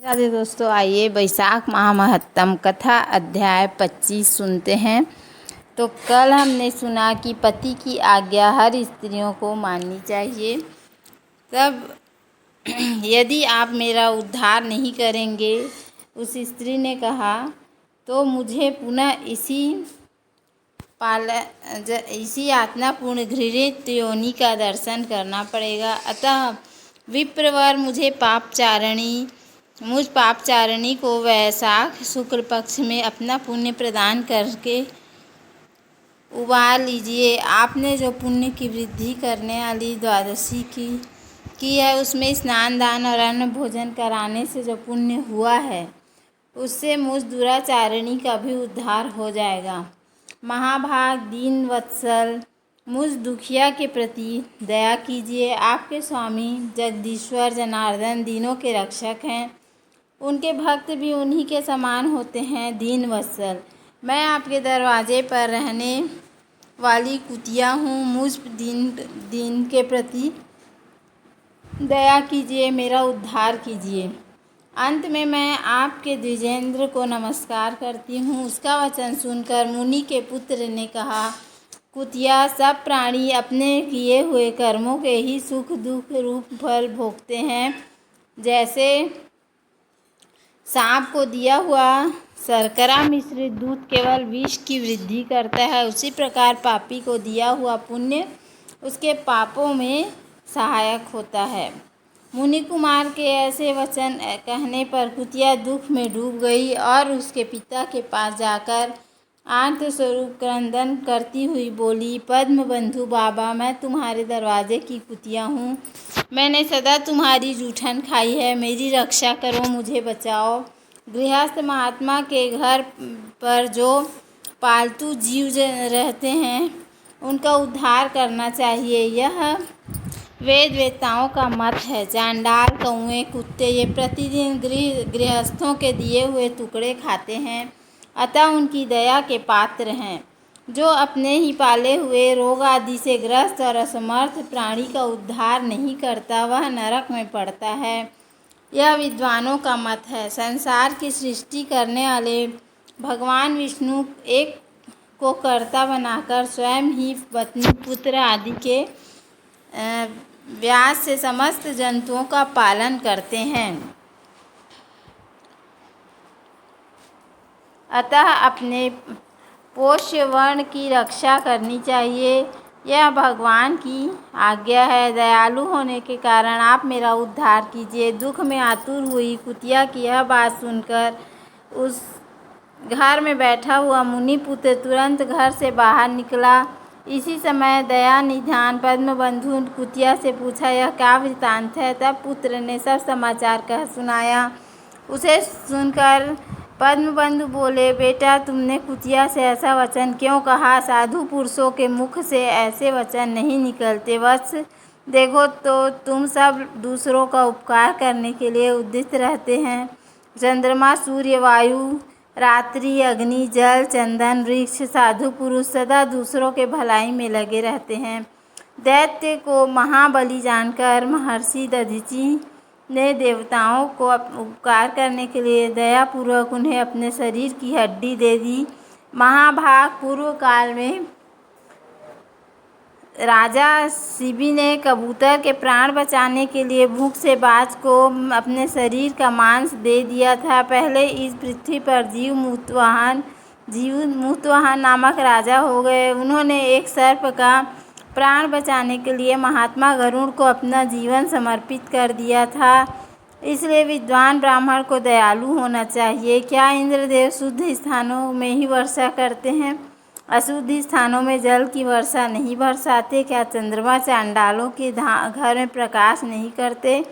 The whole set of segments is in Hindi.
राधे दोस्तों, आइए बैसाख माह महत्तम कथा अध्याय 25 सुनते हैं। तो कल हमने सुना कि पति की आज्ञा हर स्त्रियों को माननी चाहिए। तब यदि आप मेरा उद्धार नहीं करेंगे, उस स्त्री ने कहा, तो मुझे पुनः इसी यातनापूर्ण घृणित योनि का दर्शन करना पड़ेगा। अतः विप्रवर मुझ पापचारिणी को वैशाख शुक्ल पक्ष में अपना पुण्य प्रदान करके उबार लीजिए। आपने जो पुण्य की वृद्धि करने वाली द्वादशी की है, उसमें स्नान दान और अन्न भोजन कराने से जो पुण्य हुआ है, उससे मुझ दुराचारिणी का भी उद्धार हो जाएगा। महाभाग दीन वत्सल, मुझ दुखिया के प्रति दया कीजिए। आपके स्वामी जगदीश्वर जनार्दन दीनों के रक्षक हैं। उनके भक्त भी उन्हीं के समान होते हैं। दीन वत्सल, मैं आपके दरवाजे पर रहने वाली कुतिया हूँ। मुझ दीन के प्रति दया कीजिए, मेरा उद्धार कीजिए। अंत में मैं आपके द्विजेंद्र को नमस्कार करती हूँ। उसका वचन सुनकर मुनि के पुत्र ने कहा, कुतिया, सब प्राणी अपने किए हुए कर्मों के ही सुख दुख रूप फल भोगते हैं। जैसे सांप को दिया हुआ शर्करा मिश्रित दूध केवल विष की वृद्धि करता है, उसी प्रकार पापी को दिया हुआ पुण्य उसके पापों में सहायक होता है। मुनि कुमार के ऐसे वचन कहने पर कुतिया दुख में डूब गई और उसके पिता के पास जाकर आर्त स्वरूप क्रंदन करती हुई बोली, पद्म बंधु बाबा, मैं तुम्हारे दरवाजे की कुतिया हूँ। मैंने सदा तुम्हारी जूठन खाई है, मेरी रक्षा करो, मुझे बचाओ। गृहस्थ महात्मा के घर पर जो पालतू जीव रहते हैं, उनका उद्धार करना चाहिए, यह वेदताओं का मत है। चांडाल, कौवे, कुत्ते ये प्रतिदिन गृहस्थों के दिए हुए टुकड़े खाते हैं, अतः उनकी दया के पात्र हैं। जो अपने ही पाले हुए रोग आदि से ग्रस्त और असमर्थ प्राणी का उद्धार नहीं करता, वह नरक में पड़ता है, यह विद्वानों का मत है। संसार की सृष्टि करने वाले भगवान विष्णु एक को कर्ता बनाकर स्वयं ही पत्नी पुत्र आदि के व्यास से समस्त जंतुओं का पालन करते हैं। अतः अपने पोष्य वर्ण की रक्षा करनी चाहिए, यह भगवान की आज्ञा है। दयालु होने के कारण आप मेरा उद्धार कीजिए। दुख में आतुर हुई कुतिया की यह बात सुनकर उस घर में बैठा हुआ मुनि पुत्र तुरंत घर से बाहर निकला। इसी समय दया निधान पद्म बंधु कुतिया से पूछा, यह क्या वृतांत है? तब पुत्र ने सब समाचार कह सुनाया। उसे सुनकर पद्म बंधु बोले, बेटा, तुमने कुतिया से ऐसा वचन क्यों कहा? साधु पुरुषों के मुख से ऐसे वचन नहीं निकलते। वत्स, देखो तो तुम सब दूसरों का उपकार करने के लिए उद्यत रहते हैं। चंद्रमा, सूर्य, वायु, रात्रि, अग्नि, जल, चंदन, वृक्ष, साधु पुरुष सदा दूसरों के भलाई में लगे रहते हैं। दैत्य को महाबली जानकर महर्षि दधीचि ने देवताओं को उपकार करने के लिए दयापूर्वक उन्हें अपने शरीर की हड्डी दे दी। महाभाग, पूर्व काल में राजा शिबी ने कबूतर के प्राण बचाने के लिए भूख से बाज को अपने शरीर का मांस दे दिया था। पहले इस पृथ्वी पर जीव मूतवाहन नामक राजा हो गए। उन्होंने एक सर्प का प्राण बचाने के लिए महात्मा गरुड़ को अपना जीवन समर्पित कर दिया था। इसलिए विद्वान ब्राह्मण को दयालु होना चाहिए। क्या इंद्रदेव शुद्ध स्थानों में ही वर्षा करते हैं, अशुद्ध स्थानों में जल की वर्षा नहीं बरसाते? क्या चंद्रमा चांडालों के घर में प्रकाश नहीं करते?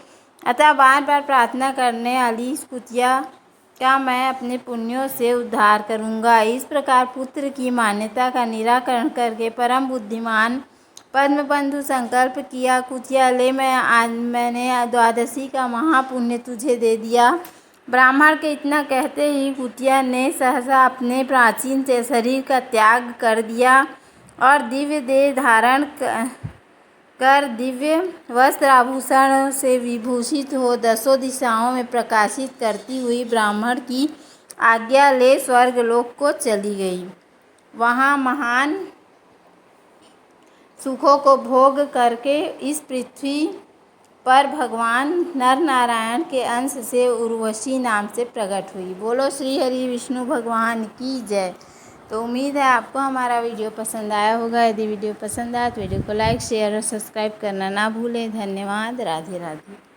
अतः बार बार प्रार्थना करने वाली कुतिया का मैं अपने पुण्यों से उद्धार करूँगा। इस प्रकार पुत्र की मान्यता का निराकरण करके परम बुद्धिमान पद्म बंधु संकल्प किया, कुतिया, ले, मैंने द्वादशी का महापुण्य तुझे दे दिया। ब्राह्मण के इतना कहते ही कुतिया ने सहसा अपने प्राचीन शरीर का त्याग कर दिया और दिव्य देह धारण कर दिव्य वस्त्र आभूषण से विभूषित हो 10 दिशाओं में प्रकाशित करती हुई ब्राह्मण की आज्ञा ले स्वर्गलोक को चली गई। वहाँ महान सुखों को भोग करके इस पृथ्वी पर भगवान नर नारायण के अंश से उर्वशी नाम से प्रकट हुई। बोलो श्री हरि विष्णु भगवान की जय। तो उम्मीद है आपको हमारा वीडियो पसंद आया होगा। यदि वीडियो पसंद आया तो वीडियो को लाइक शेयर और सब्सक्राइब करना ना भूलें। धन्यवाद। राधे राधे।